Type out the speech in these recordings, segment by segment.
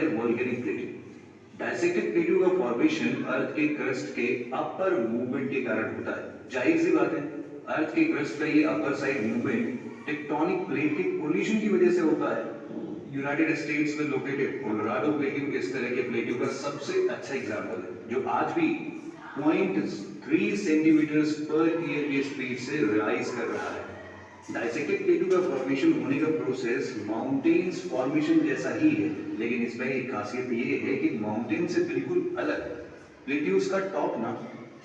है volcanic plating. Dissected plateau का formation अर्थ के क्रस्ट के अपर मूवमेंट के कारण होता है। जाहिर सी बात है, अर्थ के क्रस्ट का ये upper side movement tectonic plate के कोलिजन की वजह से होता है। यूनाइटेड स्टेट्स में लोकेटेड कोलोराडो प्लेट्यू इस तरह के प्लेट्यू का सबसे अच्छा एग्जाम्पल है, जो आज भी 0.3 सेंटीमीटर पर ईयर की स्पीड से राइज कर रहा है। डाइसेक्टेड प्लेट्यू का फॉर्मेशन होने का प्रोसेस माउंटेन्स फॉर्मेशन जैसा ही है, लेकिन इसमें एक खासियत ये है कि माउंटेन से बिल्कुल अलग प्लेट्यूज का टॉप ना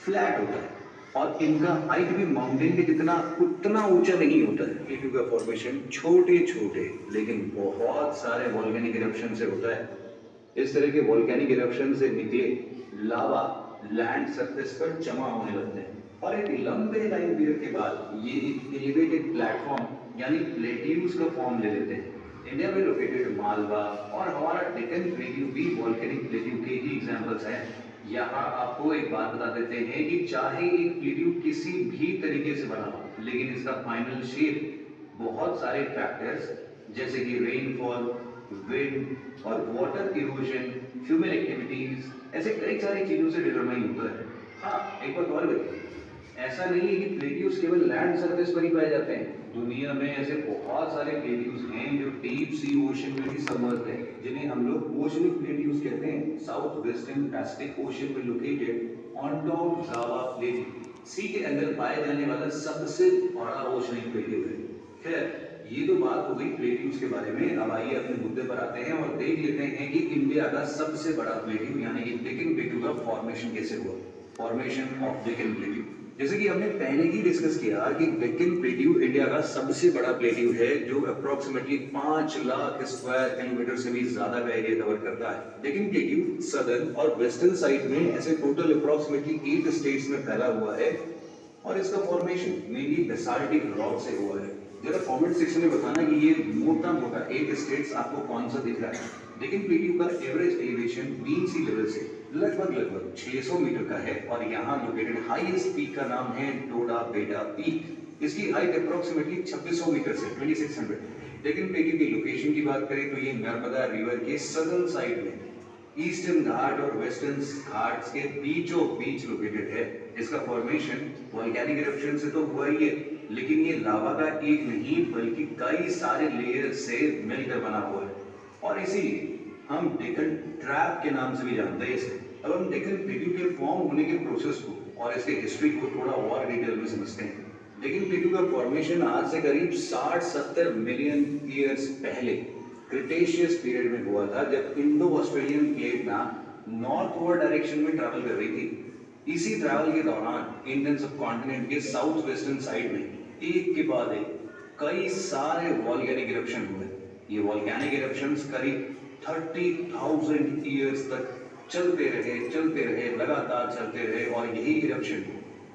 फ्लैट होता है और इनका हाइट भी माउंटेन के जितना उतना ऊंचा नहीं होता है। प्लेट्यू का फॉर्मेशन छोटे छोटे लेकिन बहुत सारे वोल्केनिक इरप्शन से होता है। इस तरह के वोल्केनिक इरप्शन से निकले लावा लैंड सरफेस पर जमा होने लगते हैं और एक लंबे टाइम पीरियड के बाद ये एक एलिवेटेड प्लेटफॉर्म यानी प्लेट्यूज का फॉर्म ले लेते हैं। इंडिया में लोकेटेड मालवा और हमारा डेक्कन प्लेट्यू भी वोल्केनिक प्लेट्यू के ही एग्जांपल्स हैं। यहाँ आपको एक बात बता देते हैं कि चाहे एक प्लेट्यू किसी भी तरीके से बना हो, लेकिन इसका फाइनल शेप बहुत सारे फैक्टर्स जैसे कि रेनफॉल, विंड और वाटर इरोजन, ह्यूमन एक्टिविटीज, ऐसे कई सारी चीजों से डिटरमाइन होता है। हाँ, एक बात और बताइए, ऐसा नहीं है कि प्लेट्यूज केवल लैंड सरफेस पर ही पाए जाते हैं। दुनिया में ऐसे बहुत सारे प्लेट्यूज हैं जो डीप सी ओशन में भी सबमर्ज्ड हैं, जिन्हें हम लोग ओशनिक प्लेट्यूज कहते हैं। साउथ वेस्टर्न पैसिफिक ओशन में located on top Java plateau sea के अंदर पाए जाने वाला सबसे बड़ा ओशनिक प्लेट्यू है। खैर, ये तो बात हो गई प्लेट्यूज के बारे में। अब आइए अपने मुद्दे पर आते हैं और देख लेते हैं कि इंडिया का सबसे बड़ा प्लेट्यू यानी कि डेक्कन प्लेट्यू का फॉर्मेशन कैसे हुआ। फॉर्मेशन ऑफ डेक्कन प्लेट्यू, जैसे कि हमने पहले ही डिस्कस किया कि डेक्कन प्लेट्यू इंडिया का सबसे बड़ा प्लेट्यू है, जो अप्रोक्सीमेटली 5 लाख स्क्वायर किलोमीटर से भी ज्यादा का एरिया कवर करता है। डेक्कन प्लेट्यू सदर्न और वेस्टर्न साइड में ऐसे टोटल अप्रोक्सीमेटली 8 स्टेट्स में फैला हुआ है और इसका फॉर्मेशन मेनली बेसाल्टिक रॉक से हुआ है। जरा कमेंट सेक्शन में बताना कि ये मोटा मोटा 8 स्टेट्स आपको कौन सा दिख रहा है। डेक्कन प्लेट्यू का एवरेज एलिवेशन मीन सी लेवल से लगभग 600 मीटर का है और यहाँ लोकेटेड हाईएस्ट पीक का नाम है डोडा बेटा पीक। इसकी हाइट अप्रोक्सीमेटली 2600 मीटर से 2600। डेक्कन प्लेट्यू की लोकेशन की बात करें तो ये नर्मदा रिवर के सदर्न साइड में ईस्टर्न घाट और वेस्टर्न घाट्स के बीचों बीच लोकेटेड है। इसका फॉर्मेशन वोल्केनिक इरप्शन से तो हुआ ही है, लेकिन ये लावा का एक नहीं बल्कि कई सारे लेयर से मिलकर बना हुआ है और इसीलिए हम डेक्कन ट्रैप के नाम से भी जानते हैं इसे। अब हम डेक्कन प्लेट्यू के फॉर्म होने के प्रोसेस को और इसके हिस्ट्री को थोड़ा और डिटेल में समझते हैं। डेक्कन प्लेट्यू का फॉर्मेशन आज से करीब 60-70 मिलियन ईयर्स पहले क्रिटेशियस पीरियड में हुआ था, जब इंडो ऑस्ट्रेलियन प्लेट ना नॉर्थवर्ड डायरेक्शन में ट्रैवल कर रही थी। इसी ट्रैवल के दौरान इंडियन सबकॉन्टिनेंट के साउथ वेस्टर्न साइड में एक के बाद एक कई सारे वोल्केनिक इरप्शन हुए। ये वोल्केनिक इरप्शंस करीब 30,000 ईयर्स तक चलते रहे, लगातार चलते रहे और यही इरप्शन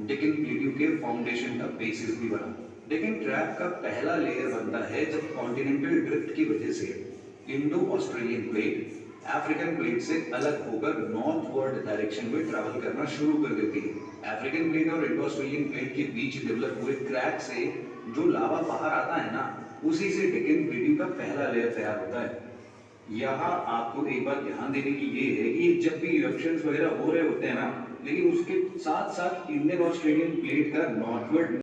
डेक्कन प्लेट्यू के फाउंडेशन का बेसिस भी बना। डेक्कन ट्रैप का पहला लेयर बनता है जब कॉन्टिनेंटल ड्रिफ्ट की वजह से Indo Australian plate African plate से अलग होकर नॉर्थवर्ड डायरेक्शन में ट्रैवल करना शुरू कर देती है। अफ्रीकन प्लेट और इंडो ऑस्ट्रेलियन प्लेट के बीच डेवलप हुए क्रैक से जो लावा बाहर आता है ना, उसी से डेक्कन प्लेट्यू का पहला लेयर तैयार होता है। यहाँ आपको एक बात ध्यान देने की ये है कि जब भी इरप्शंस वगैरह हो रहे होते हैं ना, लेकिन उसके साथ साथ इंडियन ऑस्ट्रेलियन प्लेट का नॉर्थवर्ड